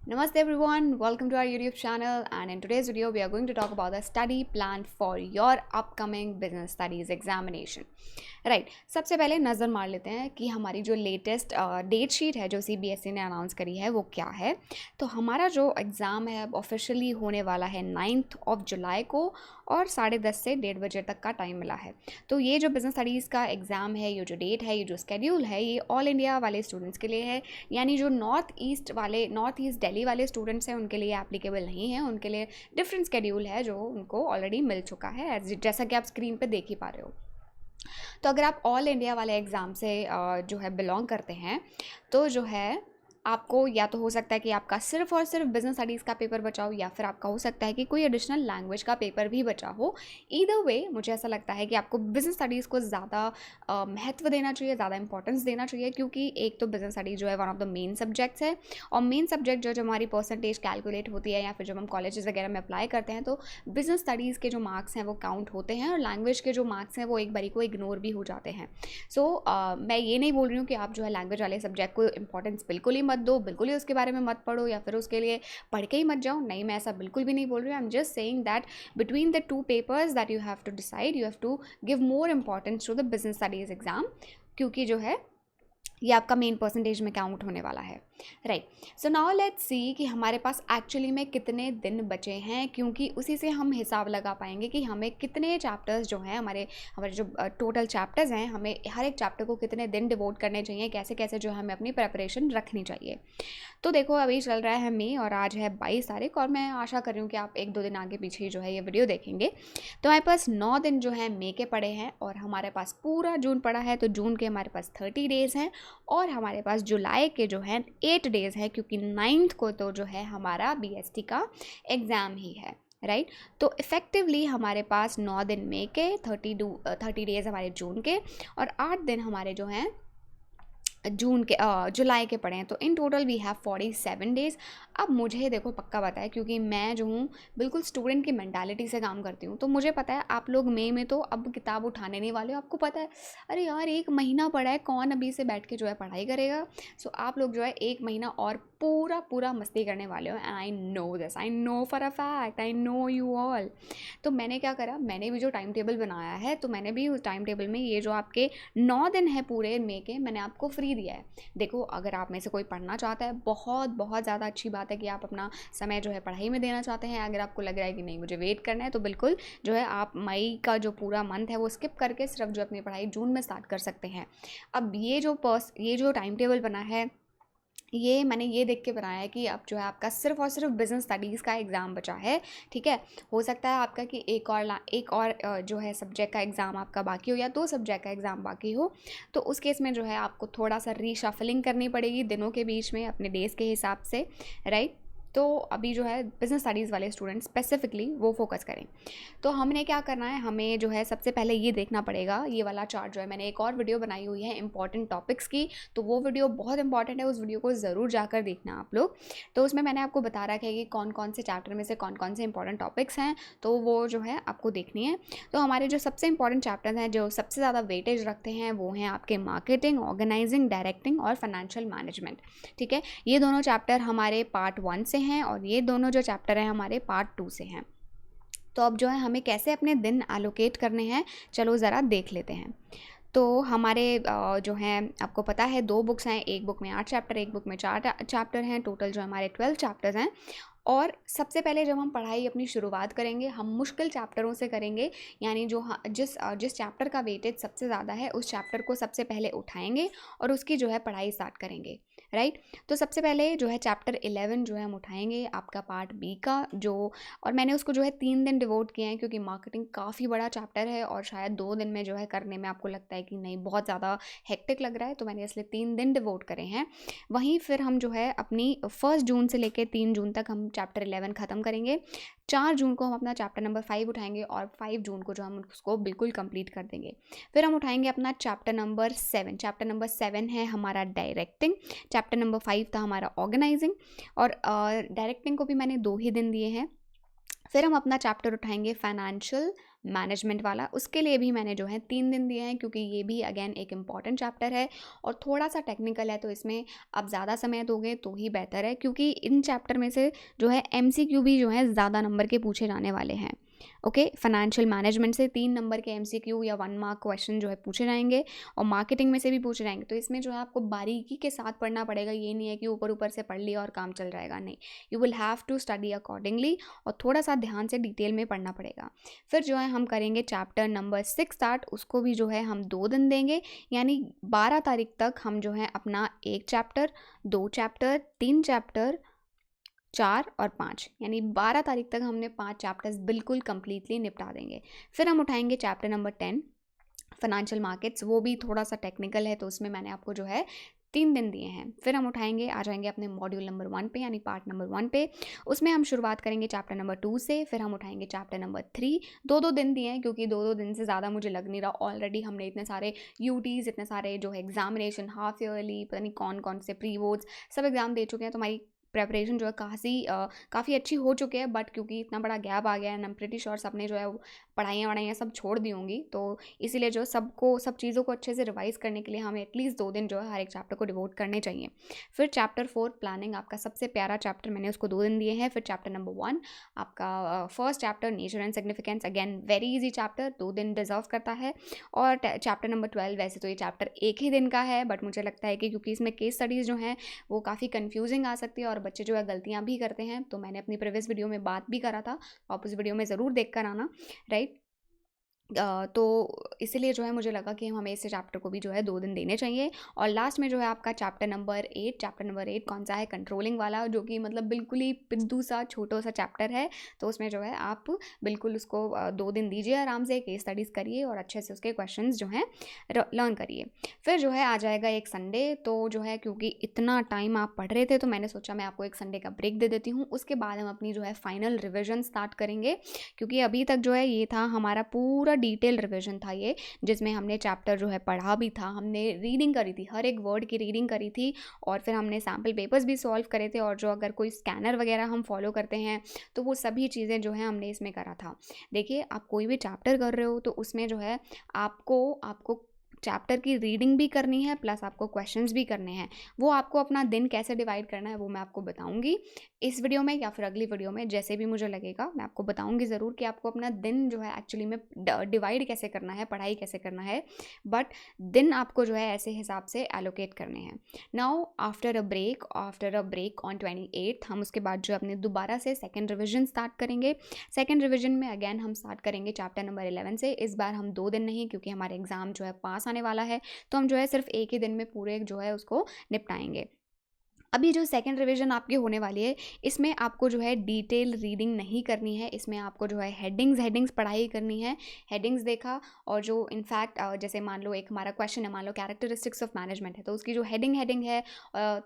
Namaste everyone, welcome to our YouTube channel, and in today's video we are going to talk about the study plan for your upcoming business studies examination. Right सबसे पहले नज़र मार लेते हैं कि हमारी जो लेटेस्ट डेट शीट है जो CBSE ने अनाउंस करी है वो क्या है। तो हमारा जो एग्ज़ाम है अब ऑफिशियली होने वाला है 9 जुलाई को और 10:30 से 1:30 बजे तक का टाइम मिला है। तो ये जो बिज़नेस स्टडीज़ का एग्ज़ाम है, ये जो डेट है, ये जो स्केड्यूल है, ये ऑल इंडिया वाले स्टूडेंट्स के लिए है, यानी जो नॉर्थ ईस्ट दिल्ली वाले स्टूडेंट्स हैं उनके लिए एप्लीकेबल नहीं है। उनके लिए डिफरेंट स्केड्यूल है जो उनको ऑलरेडी मिल चुका है, जैसा कि आप स्क्रीन पे देख ही पा रहे हो। तो अगर आप ऑल इंडिया वाले एग्ज़ाम से जो है बिलोंग करते हैं तो जो है आपको या तो हो सकता है कि आपका सिर्फ और सिर्फ बिजनेस स्टडीज़ का पेपर बचा हो, या फिर आपका हो सकता है कि कोई एडिशनल लैंग्वेज का पेपर भी बचा हो। ईदर वे मुझे ऐसा लगता है कि आपको बिजनेस स्टडीज़ को ज़्यादा महत्व देना चाहिए, ज़्यादा इंपॉर्टेंस देना चाहिए, क्योंकि एक तो बिजनेस स्टडीज़ जो है one of the main subjects है, और मेन सब्जेक्ट जो हमारी परसेंटेज कैलकुलेट होती है या फिर जब हम कॉलेजेस वगैरह में अप्लाई करते हैं तो बिजनेस स्टडीज़ के जो मार्क्स हैं वो काउंट होते हैं, और लैंग्वेज के जो मार्क्स हैं वो एक बारी को इग्नोर भी हो जाते हैं। सो मैं ये नहीं बोल रही हूँ कि आप जो है लैंग्वेज वाले सब्जेक्ट को इंपॉर्टेंस बिल्कुल ही मत दो, बिल्कुल ही उसके बारे में मत पढ़ो या फिर उसके लिए पढ़ के ही मत जाओ। नहीं, मैं ऐसा बिल्कुल भी नहीं बोल रही हूँ। I am just saying that between the two papers that you have to decide, you have to give more importance to the business studies exam, क्योंकि जो है ये आपका मेन परसेंटेज में काउंट होने वाला है। Right, so now let's see कि हमारे पास एक्चुअली में कितने दिन बचे हैं, क्योंकि उसी से हम हिसाब लगा पाएंगे कि हमें कितने चैप्टर्स जो हैं, हमारे जो टोटल चैप्टर्स हैं, हमें हर एक चैप्टर को कितने दिन डिवोट करने चाहिए, कैसे कैसे जो हमें अपनी प्रेपरेशन रखनी चाहिए। तो देखो, अभी चल रहा है मई और आज है 22 तारीख, और मैं आशा कर रही हूँ कि आप 1-2 दिन आगे पीछे जो है ये वीडियो देखेंगे। तो हमारे पास 9 दिन जो है मई के पड़े हैं, और हमारे पास पूरा जून पड़ा है। तो जून के हमारे पास 30 डेज़ हैं, और हमारे पास जुलाई के जो है 8 डेज़ है, क्योंकि 9 को तो जो है हमारा BST का एग्ज़ाम ही है। राइट, तो इफ़ेक्टिवली हमारे पास 9 दिन मई के, 30 डेज़ हमारे जून के, और 8 दिन हमारे जो हैं जुलाई के पड़े हैं। तो in total we have 47 days. अब मुझे देखो पक्का पता है, क्योंकि मैं जो हूँ बिल्कुल स्टूडेंट की मेंटालिटी से काम करती हूँ, तो मुझे पता है आप लोग मई में तो अब किताब उठाने नहीं वाले हो। आपको पता है, अरे यार 1 महीना पड़ा है, कौन अभी से बैठ के जो है पढ़ाई करेगा। सो आप लोग जो है 1 महीना और पूरा मस्ती करने वाले हो, and I know this, I know for a fact, I know you all. तो मैंने क्या करा, मैंने भी जो टाइम टेबल बनाया है, तो मैंने भी उस टाइम टेबल में ये जो आपके 9 दिन है पूरे मई के, मैंने आपको फ्री दिया है। देखो, अगर आप में से कोई पढ़ना चाहता है, बहुत ज़्यादा अच्छी बात है कि आप अपना समय जो है पढ़ाई में देना चाहते हैं। अगर आपको लग रहा है कि नहीं मुझे वेट करना है, तो बिल्कुल जो है आप मई का जो पूरा मंथ है वो स्किप करके सिर्फ जो अपनी पढ़ाई जून में स्टार्ट कर सकते हैं। अब ये जो टाइम टेबल बना है, ये मैंने ये देख के बनाया है कि अब जो है आपका सिर्फ और सिर्फ बिजनेस स्टडीज़ का एग्ज़ाम बचा है। ठीक है, हो सकता है आपका कि एक और जो है सब्जेक्ट का एग्ज़ाम आपका बाकी हो, या 2 सब्जेक्ट का एग्ज़ाम बाकी हो। तो उस केस में जो है आपको थोड़ा सा रीशफलिंग करनी पड़ेगी दिनों के बीच में अपने डेज़ के हिसाब से। राइट, तो अभी जो है बिजनेस स्टडीज़ वाले स्टूडेंट स्पेसिफिकली वो फोकस करें। तो हमने क्या करना है, हमें जो है सबसे पहले ये देखना पड़ेगा, ये वाला चार्ट जो है, मैंने एक और वीडियो बनाई हुई है इंपॉर्टेंट टॉपिक्स की, तो वो वीडियो बहुत इंपॉर्टेंट है, उस वीडियो को ज़रूर जाकर देखना आप लोग। तो उसमें मैंने आपको बता रखा है कि कौन कौन से चैप्टर में से कौन कौन से इंपॉर्टेंट टॉपिक्स हैं, तो वो जो है आपको देखनी है। तो हमारे जो सबसे इंपॉर्टेंट चैप्टर्स हैं, जो सबसे ज़्यादा वेटेज रखते हैं, वो हैं आपके मार्केटिंग, ऑर्गेनाइजिंग, डायरेक्टिंग और फाइनेंशियल मैनेजमेंट। ठीक है, ये दोनों चैप्टर हमारे पार्ट 1 से हैं, और ये दोनों जो चैप्टर हैं हमारे पार्ट 2 से हैं। तो अब जो है हमें कैसे अपने दिन एलोकेट करने हैं, चलो ज़रा देख लेते हैं। तो हमारे जो हैं, आपको पता है 2 बुक्स हैं, एक बुक में 8 चैप्टर, एक बुक में 4 चैप्टर हैं, टोटल जो हमारे 12 चैप्टर्स हैं। और सबसे पहले जब हम पढ़ाई अपनी शुरुआत करेंगे, हम मुश्किल चैप्टरों से करेंगे, यानी जो जिस चैप्टर का वेटेज सबसे ज़्यादा है उस चैप्टर को सबसे पहले उठाएंगे और उसकी जो है पढ़ाई स्टार्ट करेंगे। राइट, तो सबसे पहले जो है चैप्टर 11 जो है हम उठाएंगे, आपका पार्ट बी का जो, और मैंने उसको जो है 3 दिन डिवोट किए हैं, क्योंकि मार्केटिंग काफ़ी बड़ा चैप्टर है और शायद 2 दिन में जो है करने में आपको लगता है कि नहीं बहुत ज़्यादा हेक्टिक लग रहा है, तो मैंने इसलिए 3 दिन डिवोट करे हैं। वहीं फिर हम जो है अपनी 1 जून से लेकर 3 जून तक हम चैप्टर 11 ख़त्म करेंगे। 4 जून को हम अपना चैप्टर नंबर 5 उठाएंगे, और 5 जून को जो हम उसको बिल्कुल कंप्लीट कर देंगे। फिर हम उठाएंगे अपना चैप्टर नंबर 7। चैप्टर नंबर 7 है हमारा डायरेक्टिंग, चैप्टर नंबर 5 था हमारा ऑर्गेनाइजिंग, और डायरेक्टिंग को भी मैंने 2 ही दिन दिए हैं। फिर हम अपना चैप्टर उठाएंगे फाइनेंशियल मैनेजमेंट वाला, उसके लिए भी मैंने जो है 3 दिन दिए हैं, क्योंकि ये भी अगेन एक इम्पॉर्टेंट चैप्टर है और थोड़ा सा टेक्निकल है, तो इसमें आप ज़्यादा समय दोगे तो ही बेहतर है, क्योंकि इन चैप्टर में से जो है MCQ भी जो है ज़्यादा नंबर के पूछे जाने वाले हैं। ओके, फाइनेंशियल मैनेजमेंट से 3 नंबर के MCQ या 1 मार्क क्वेश्चन जो है पूछे जाएंगे, और मार्केटिंग में से भी पूछे जाएंगे। तो इसमें जो है आपको बारीकी के साथ पढ़ना पड़ेगा, ये नहीं है कि ऊपर ऊपर से पढ़ लिया और काम चल जाएगा, नहीं, you will have to study accordingly, और थोड़ा सा ध्यान से डिटेल में पढ़ना पड़ेगा। फिर जो है हम करेंगे चैप्टर नंबर 6 स्टार्ट, उसको भी जो है हम 2 दिन देंगे, यानी 12 तारीख तक हम जो है अपना 1 चैप्टर, 2 चैप्टर, 3 चैप्टर, 4 और 5, यानी 12 तारीख तक हमने 5 चैप्टर्स बिल्कुल कंप्लीटली निपटा देंगे। फिर हम उठाएंगे चैप्टर नंबर 10 फाइनेंशियल मार्केट्स, वो भी थोड़ा सा टेक्निकल है, तो उसमें मैंने आपको जो है 3 दिन दिए हैं। फिर हम आ जाएंगे अपने मॉड्यूल नंबर 1 पे, यानी पार्ट नंबर 1 पे, उसमें हम शुरुआत करेंगे चैप्टर नंबर 2 से। फिर हम उठाएंगे चैप्टर नंबर 3, 2-2 दिन दिए हैं, क्योंकि 2-2 दिन से ज़्यादा मुझे लग नहीं रहा, ऑलरेडी हमने इतने सारे UTs, इतने सारे जो है एग्जामिनेशन, हाफ ईयरली, पता नहीं कौन कौन से प्री बोर्ड्स, सब एग्ज़ाम दे चुके हैं, तो हमारी प्रेपरेशन जो है काफ़ी अच्छी हो चुकी है। बट क्योंकि इतना बड़ा गैप आ गया है, आई एम प्रीटी श्योर सबने जो है पढ़ाइयाँ सब छोड़ दी होंगी, तो इसीलिए जो सब चीज़ों को अच्छे से रिवाइज करने के लिए हमें एटलीस्ट 2 दिन जो है हर एक चैप्टर को डिवोट करने चाहिए। फिर चैप्टर 4 प्लानिंग, आपका सबसे प्यारा चैप्टर, मैंने उसको 2 दिन दिए हैं। फिर चैप्टर नंबर 1 आपका first chapter nature and significance, again very easy chapter, 2 दिन डिजर्व करता है। और चैप्टर नंबर 12, वैसे तो ये चैप्टर एक ही दिन का है, बट मुझे लगता है कि क्योंकि इसमें केस स्टडीज़ जो हैं वो काफ़ी कन्फ्यूजिंग आ सकती है और बच्चे जो है गलतियाँ भी करते हैं, तो मैंने अपनी प्रीवियस वीडियो में बात भी करा था, आप उस वीडियो में ज़रूर देख कर आना, राइट। तो इसीलिए जो है मुझे लगा कि हमें इस चैप्टर को भी जो है 2 दिन देने चाहिए। और लास्ट में जो है आपका चैप्टर नंबर 8 कौन सा है, कंट्रोलिंग वाला, जो कि मतलब बिल्कुल ही पिद्दू सा छोटा सा चैप्टर है, तो उसमें जो है आप बिल्कुल उसको 2 दिन दीजिए, आराम से केस स्टडीज़ करिए और अच्छे से उसके क्वेश्चंस जो हैं लर्न करिए। फिर जो है आ जाएगा एक संडे, तो जो है क्योंकि इतना टाइम आप पढ़ रहे थे, तो मैंने सोचा मैं आपको एक संडे का ब्रेक दे देती हूँ। उसके बाद हम अपनी जो है फाइनल रिविजन स्टार्ट करेंगे, क्योंकि अभी तक जो है ये था हमारा पूरा डिटेल रिवीजन था ये, जिसमें हमने चैप्टर जो है पढ़ा भी था, हमने रीडिंग करी थी, हर एक वर्ड की रीडिंग करी थी, और फिर हमने सैम्पल पेपर्स भी सॉल्व करे थे, और जो अगर कोई स्कैनर वगैरह हम फॉलो करते हैं तो वो सभी चीज़ें जो है हमने इसमें करा था। देखिए, आप कोई भी चैप्टर कर रहे हो तो उसमें जो है आपको चैप्टर की रीडिंग भी करनी है, प्लस आपको क्वेश्चंस भी करने हैं। वो आपको अपना दिन कैसे डिवाइड करना है वो मैं आपको बताऊंगी इस वीडियो में या फिर अगली वीडियो में, जैसे भी मुझे लगेगा मैं आपको बताऊंगी ज़रूर कि आपको अपना दिन जो है एक्चुअली में डिवाइड कैसे करना है, पढ़ाई कैसे करना है, बट दिन आपको जो है ऐसे हिसाब से एलोकेट करने हैं। Now after a break on 28 हम उसके बाद जो अपने दोबारा से सेकेंड रिविजन स्टार्ट करेंगे। सेकेंड रिविजन में अगेन हम स्टार्ट करेंगे चैप्टर नंबर 11 से। इस बार हम 2 दिन नहीं, क्योंकि हमारे एग्ज़ाम जो है पास आने वाला है, तो हम जो है सिर्फ एक ही दिन में पूरे जो है उसको निपटाएंगे। अभी जो सेकंड रिवीजन आपकी होने वाली है, इसमें आपको जो है डिटेल रीडिंग नहीं करनी है, इसमें आपको जो है हेडिंग्स पढ़ाई करनी है। हेडिंग्स देखा, और जो इनफैक्ट जैसे मान लो एक हमारा क्वेश्चन है, मान लो कैरेक्टरिस्टिक्स ऑफ मैनेजमेंट है, तो उसकी जो हेडिंग है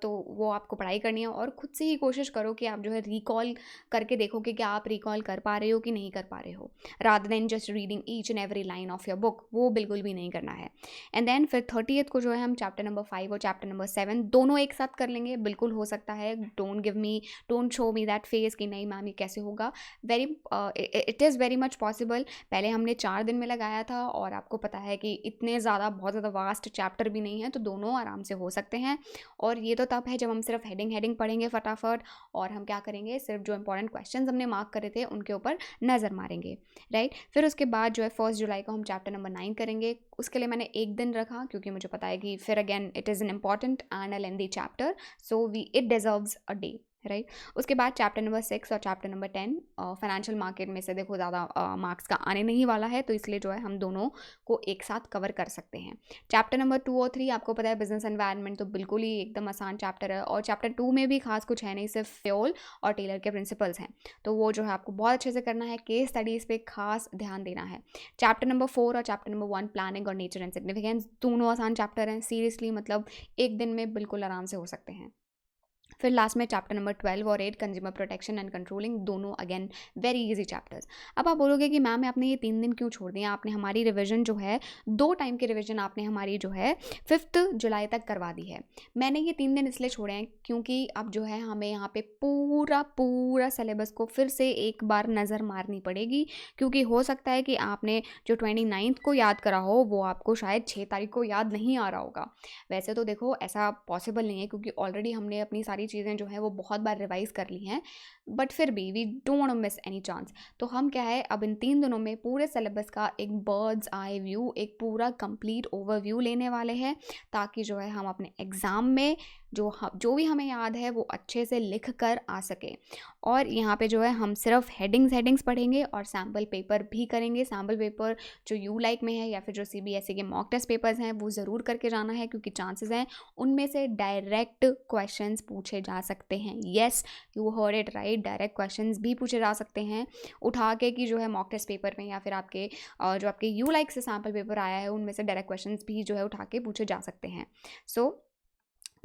तो वो आपको पढ़ाई करनी है। और खुद से ही कोशिश करो कि आप जो है रिकॉल करके देखो कि क्या आप रिकॉल कर पा रहे हो कि नहीं कर पा रहे हो, rather than just reading each and every line of your book, वो बिल्कुल भी नहीं करना है। एंड देन फिर 30th को जो है हम चैप्टर नंबर 5 और चैप्टर नंबर 7 दोनों एक साथ कर लेंगे। बिल्कुल हो सकता है, don't show me that face कि नहीं मैम ये कैसे होगा, it is very much possible. पहले हमने 4 दिन में लगाया था, और आपको पता है कि बहुत ज़्यादा वास्ट चैप्टर भी नहीं है, तो दोनों आराम से हो सकते हैं। और ये तो तब है जब हम सिर्फ हेडिंग पढ़ेंगे फटाफट, और हम क्या करेंगे, सिर्फ जो इंपॉर्टेंट क्वेश्चन हमने मार्क करे थे उनके ऊपर नज़र मारेंगे, राइट। फिर उसके बाद जो है 1 जुलाई को हम चैप्टर नंबर 9 करेंगे। उसके लिए मैंने एक दिन रखा, क्योंकि मुझे पता है कि फिर again it is an important and a lengthy chapter, so it deserves a day, right. उसके बाद चैप्टर नंबर 6 और चैप्टर नंबर 10 फाइनेंशियल मार्केट में से देखो ज़्यादा मार्क्स का आने नहीं वाला है, तो इसलिए जो है हम दोनों को एक साथ कवर कर सकते हैं। चैप्टर नंबर 2 और 3 आपको पता है बिजनेस एनवायरनमेंट, तो बिल्कुल ही एकदम आसान चैप्टर है, और चैप्टर 2 में भी खास कुछ है नहीं, सिर्फ फ्योल और टेलर के प्रिंसिपल्स हैं, तो वो जो है आपको बहुत अच्छे से करना है, केस स्टडीज़ पे खास ध्यान देना है। चैप्टर नंबर 4 और चैप्टर नंबर 1 प्लानिंग और नेचर एंड सिग्निफिकेंस, दोनों आसान चैप्टर हैं, सीरियसली मतलब एक दिन में बिल्कुल आराम से हो सकते हैं। फिर लास्ट में चैप्टर नंबर 12 और 8 कंज्यूमर प्रोटेक्शन एंड कंट्रोलिंग, दोनों अगेन वेरी इजी चैप्टर्स। अब आप बोलोगे कि मैम आपने ये 3 दिन क्यों छोड़ दिया, आपने हमारी रिविजन जो है 2 टाइम की रिविजन आपने हमारी जो है 5 जुलाई तक करवा दी है। मैंने ये 3 दिन इसलिए छोड़े हैं क्योंकि अब जो है हमें यहाँ पे पूरा सिलेबस को फिर से एक बार नज़र मारनी पड़ेगी, क्योंकि हो सकता है कि आपने जो 29 को याद करा हो वो आपको शायद 6 तारीख को याद नहीं आ रहा होगा। वैसे तो देखो ऐसा पॉसिबल नहीं है, क्योंकि ऑलरेडी हमने अपनी सारी चीज़ें जो हैं वो बहुत बार रिवाइज कर ली हैं, बट फिर भी we don't want to miss any chance. तो हम क्या है, अब इन 3 दिनों में पूरे सिलेबस का एक बर्ड्स आई व्यू, एक पूरा कंप्लीट ओवरव्यू लेने वाले हैं, ताकि जो है हम अपने एग्ज़ाम में जो भी हमें याद है वो अच्छे से लिख कर आ सके। और यहाँ पे जो है हम सिर्फ हेडिंग्स पढ़ेंगे और सैम्पल पेपर भी करेंगे। सैम्पल पेपर जो यू लाइक में है या फिर जो CBSE के मॉक टेस्ट पेपर्स हैं वो ज़रूर करके जाना है, क्योंकि चांसेस हैं उनमें से डायरेक्ट क्वेश्चंस पूछे जा सकते हैं। Yes, you heard it right, direct questions भी पूछे जा सकते हैं उठा के, कि जो है मॉक टेस्ट पेपर में या फिर आपके जो आपके यू लाइक से सैम्पल पेपर आया है उनमें से डायरेक्ट क्वेश्चंस भी जो है उठा के पूछे जा सकते हैं। So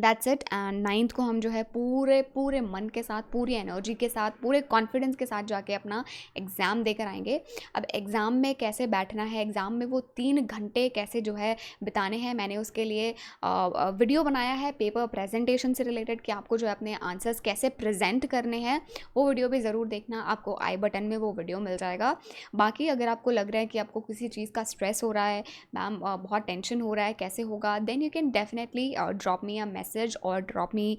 that's it. And 9th को हम जो है पूरे मन के साथ, पूरी एनर्जी के साथ, पूरे कॉन्फिडेंस के साथ जाके अपना एग्ज़ाम देकर आएंगे। अब एग्ज़ाम में कैसे बैठना है, एग्ज़ाम में वो 3 घंटे कैसे जो है बिताने हैं, मैंने उसके लिए वीडियो बनाया है पेपर प्रेजेंटेशन से रिलेटेड, कि आपको जो है अपने आंसर्स कैसे प्रेजेंट करने हैं। वो वीडियो भी ज़रूर देखना, आपको आई बटन में वो वीडियो मिल जाएगा। बाकी अगर आपको लग रहा है कि आपको किसी चीज़ का स्ट्रेस हो रहा है, मैम बहुत टेंशन हो रहा है, कैसे होगा, then you can definitely drop me a message और drop me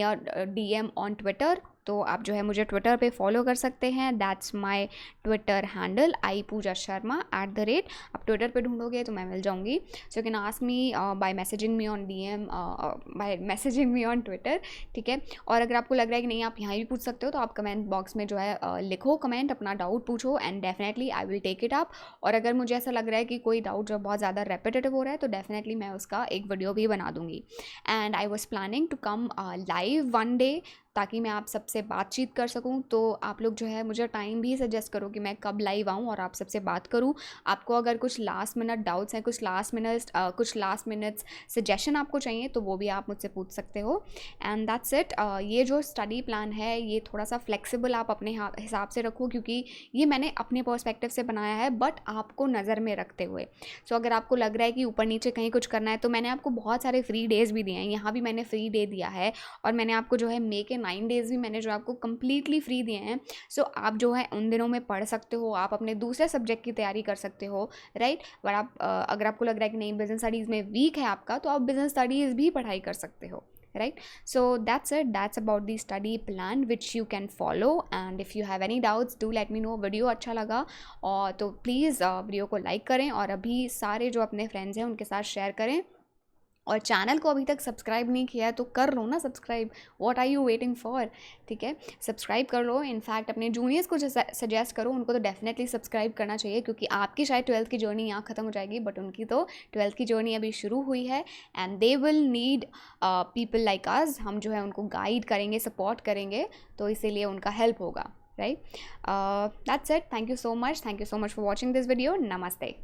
a DM on Twitter. तो आप जो है मुझे ट्विटर पे फॉलो कर सकते हैं, that's my Twitter handle iPooja Sharma @ आप ट्विटर पे ढूंढोगे तो मैं मिल जाऊंगी। So you can ask me by messaging me on DM, by messaging me on Twitter, ठीक है। और अगर आपको लग रहा है कि नहीं आप यहाँ भी पूछ सकते हो, तो आप कमेंट बॉक्स में जो है लिखो कमेंट, अपना डाउट पूछो, and definitely I will take it up. और अगर मुझे ऐसा लग रहा है कि कोई डाउट जो बहुत ज़्यादा रेपिटेटिव हो रहा है, तो डेफिनेटली मैं उसका एक वीडियो भी बना दूंगी। And I was planning to come live one day, ताकि मैं आप सबसे बातचीत कर सकूं। तो आप लोग जो है मुझे टाइम भी सजेस्ट करो कि मैं कब लाइव आऊं और आप सबसे बात करूं। आपको अगर कुछ लास्ट मिनट डाउट्स हैं, कुछ लास्ट मिनट्स सजेशन आपको चाहिए, तो वो भी आप मुझसे पूछ सकते हो। And that's it. ये जो स्टडी प्लान है ये थोड़ा सा फ्लेक्सिबल आप अपने हिसाब से रखो, क्योंकि ये मैंने अपने पर्सपेक्टिव से बनाया है, बट आपको नज़र में रखते हुए। सो अगर आपको लग रहा है कि ऊपर नीचे कहीं कुछ करना है, तो मैंने आपको बहुत सारे फ्री डेज़ भी दिए हैं, यहाँ भी मैंने फ्री डे दिया है, और मैंने आपको जो है मे के 9 डेज़ भी मैंने जो आपको कम्प्लीटली फ्री दिए हैं। सो आप जो है उन दिनों में पढ़ सकते हो, आप अपने दूसरे सब्जेक्ट की तैयारी कर सकते हो, राइट। बट आप अगर आपको लग रहा है कि नहीं बिजनेस स्टडीज़ में वीक है आपका, तो आप बिजनेस स्टडीज़ भी पढ़ाई कर सकते हो, right? So that's it, that's about the study plan which you can follow, and if you have any doubts do let me know। Video अच्छा लगा और तो प्लीज़ वीडियो को लाइक करें, और अभी सारे जो अपने फ्रेंड्स हैं उनके साथ शेयर करें, और चैनल को अभी तक सब्सक्राइब नहीं किया है तो कर लो ना subscribe, what are you waiting for, ठीक है। सब्सक्राइब कर लो, इनफैक्ट अपने जूनियर्स को सजेस्ट करो, उनको तो डेफिनेटली सब्सक्राइब करना चाहिए, क्योंकि आपकी शायद 12th की जर्नी यहाँ ख़त्म हो जाएगी, बट उनकी तो 12th की जर्नी अभी शुरू हुई है, and they will need people like us. हम जो है उनको गाइड करेंगे, सपोर्ट करेंगे, तो इसीलिए उनका हेल्प होगा, right. That's it, thank you so much for watching this video. नमस्ते।